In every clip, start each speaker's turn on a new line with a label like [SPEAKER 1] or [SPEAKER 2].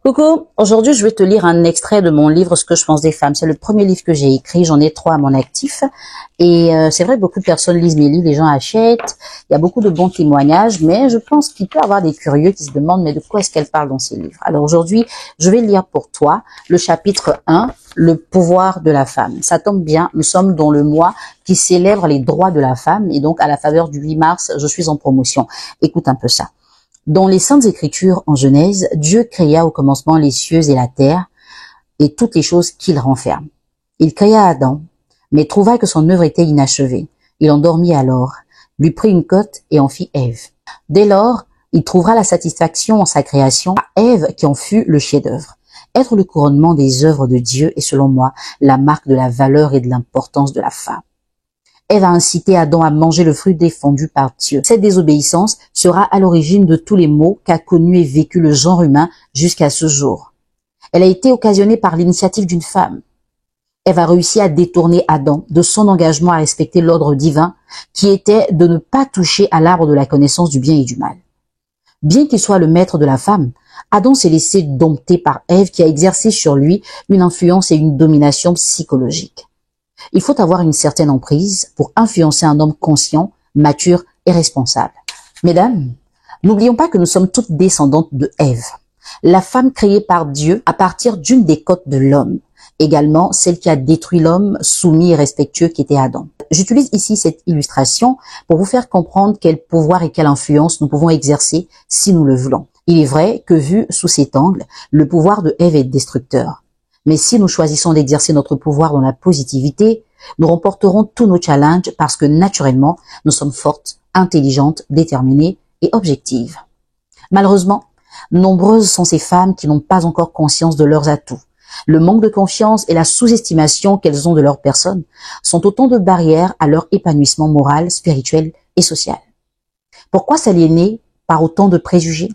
[SPEAKER 1] Coucou, aujourd'hui je vais te lire un extrait de mon livre « Ce que je pense des femmes ». C'est le premier livre que j'ai écrit, j'en ai 3 à mon actif. Et c'est vrai que beaucoup de personnes lisent mes livres, les gens achètent, il y a beaucoup de bons témoignages, mais je pense qu'il peut y avoir des curieux qui se demandent mais de quoi est-ce qu'elle parle dans ces livres. Alors aujourd'hui, je vais lire pour toi le chapitre 1, le pouvoir de la femme. Ça tombe bien, nous sommes dans le mois qui célèbre les droits de la femme et donc à la faveur du 8 mars, je suis en promotion. Écoute un peu ça. Dans les Saintes Écritures, en Genèse, Dieu créa au commencement les cieux et la terre et toutes les choses qu'il renferme. Il créa Adam, mais trouva que son œuvre était inachevée. Il endormit alors, lui prit une côte et en fit Ève. Dès lors, il trouvera la satisfaction en sa création à Ève qui en fut le chef-d'œuvre. Être le couronnement des œuvres de Dieu est selon moi la marque de la valeur et de l'importance de la femme. Ève a incité Adam à manger le fruit défendu par Dieu. Cette désobéissance sera à l'origine de tous les maux qu'a connu et vécu le genre humain jusqu'à ce jour. Elle a été occasionnée par l'initiative d'une femme. Ève a réussi à détourner Adam de son engagement à respecter l'ordre divin qui était de ne pas toucher à l'arbre de la connaissance du bien et du mal. Bien qu'il soit le maître de la femme, Adam s'est laissé dompter par Ève qui a exercé sur lui une influence et une domination psychologique. Il faut avoir une certaine emprise pour influencer un homme conscient, mature et responsable. Mesdames, n'oublions pas que nous sommes toutes descendantes de Ève, la femme créée par Dieu à partir d'une des côtes de l'homme, également celle qui a détruit l'homme soumis et respectueux qui était Adam. J'utilise ici cette illustration pour vous faire comprendre quel pouvoir et quelle influence nous pouvons exercer si nous le voulons. Il est vrai que vu sous cet angle, le pouvoir de Ève est destructeur. Mais si nous choisissons d'exercer notre pouvoir dans la positivité, nous remporterons tous nos challenges parce que naturellement, nous sommes fortes, intelligentes, déterminées et objectives. Malheureusement, nombreuses sont ces femmes qui n'ont pas encore conscience de leurs atouts. Le manque de confiance et la sous-estimation qu'elles ont de leur personne sont autant de barrières à leur épanouissement moral, spirituel et social. Pourquoi s'aliéner par autant de préjugés?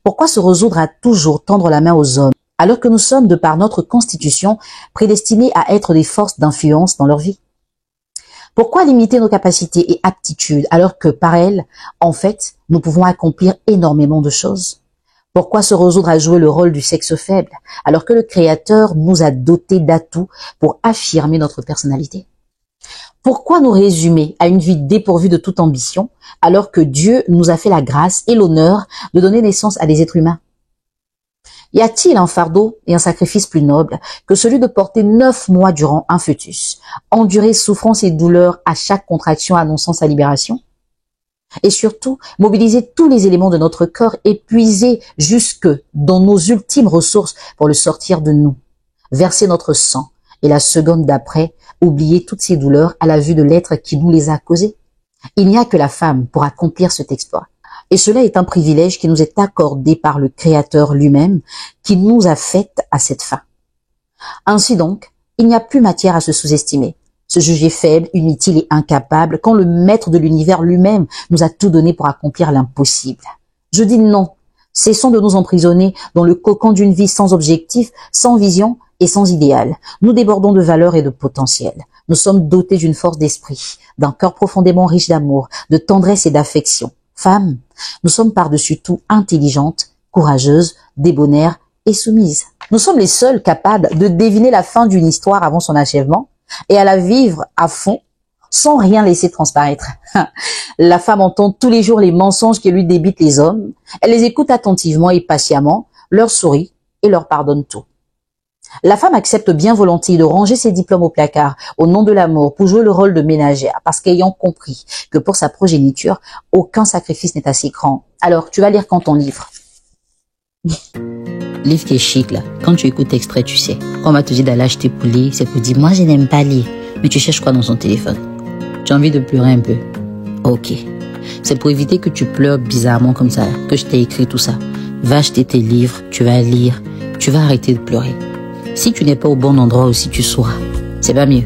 [SPEAKER 1] Pourquoi se résoudre à toujours tendre la main aux hommes alors que nous sommes, de par notre constitution, prédestinés à être des forces d'influence dans leur vie? Pourquoi limiter nos capacités et aptitudes alors que par elles, en fait, nous pouvons accomplir énormément de choses? Pourquoi se résoudre à jouer le rôle du sexe faible alors que le Créateur nous a dotés d'atouts pour affirmer notre personnalité? Pourquoi nous résumer à une vie dépourvue de toute ambition alors que Dieu nous a fait la grâce et l'honneur de donner naissance à des êtres humains? Y a-t-il un fardeau et un sacrifice plus noble que celui de porter 9 mois durant un fœtus, endurer souffrance et douleur à chaque contraction annonçant sa libération? Et surtout, mobiliser tous les éléments de notre corps et puiser jusque dans nos ultimes ressources pour le sortir de nous, verser notre sang et la seconde d'après, oublier toutes ces douleurs à la vue de l'être qui nous les a causées? Il n'y a que la femme pour accomplir cet exploit. Et cela est un privilège qui nous est accordé par le Créateur lui-même, qui nous a fait à cette fin. Ainsi donc, il n'y a plus matière à se sous-estimer, se juger faible, inutile et incapable, quand le maître de l'univers lui-même nous a tout donné pour accomplir l'impossible. Je dis non, cessons de nous emprisonner dans le cocon d'une vie sans objectif, sans vision et sans idéal. Nous débordons de valeurs et de potentiel. Nous sommes dotés d'une force d'esprit, d'un cœur profondément riche d'amour, de tendresse et d'affection. Femmes, nous sommes par-dessus tout intelligentes, courageuses, débonnaires et soumises. Nous sommes les seules capables de deviner la fin d'une histoire avant son achèvement et à la vivre à fond sans rien laisser transparaître. La femme entend tous les jours les mensonges que lui débitent les hommes. Elle les écoute attentivement et patiemment, leur sourit et leur pardonne tout. La femme accepte bien volontiers de ranger ses diplômes au placard au nom de l'amour pour jouer le rôle de ménagère parce qu'ayant compris que pour sa progéniture, aucun sacrifice n'est assez grand. Alors, tu vas lire quand ton livre?
[SPEAKER 2] Livre qui est chic là, quand tu écoutes l'extrait, tu sais. Quand on m'a te dit d'aller acheter pour lire, c'est pour dire moi je n'aime pas lire. Mais tu cherches quoi dans son téléphone? Tu as envie de pleurer un peu? Ok. C'est pour éviter que tu pleures bizarrement comme ça, que je t'ai écrit tout ça. Va acheter tes livres, tu vas lire, tu vas arrêter de pleurer. Si tu n'es pas au bon endroit aussi, tu sauras. C'est pas mieux.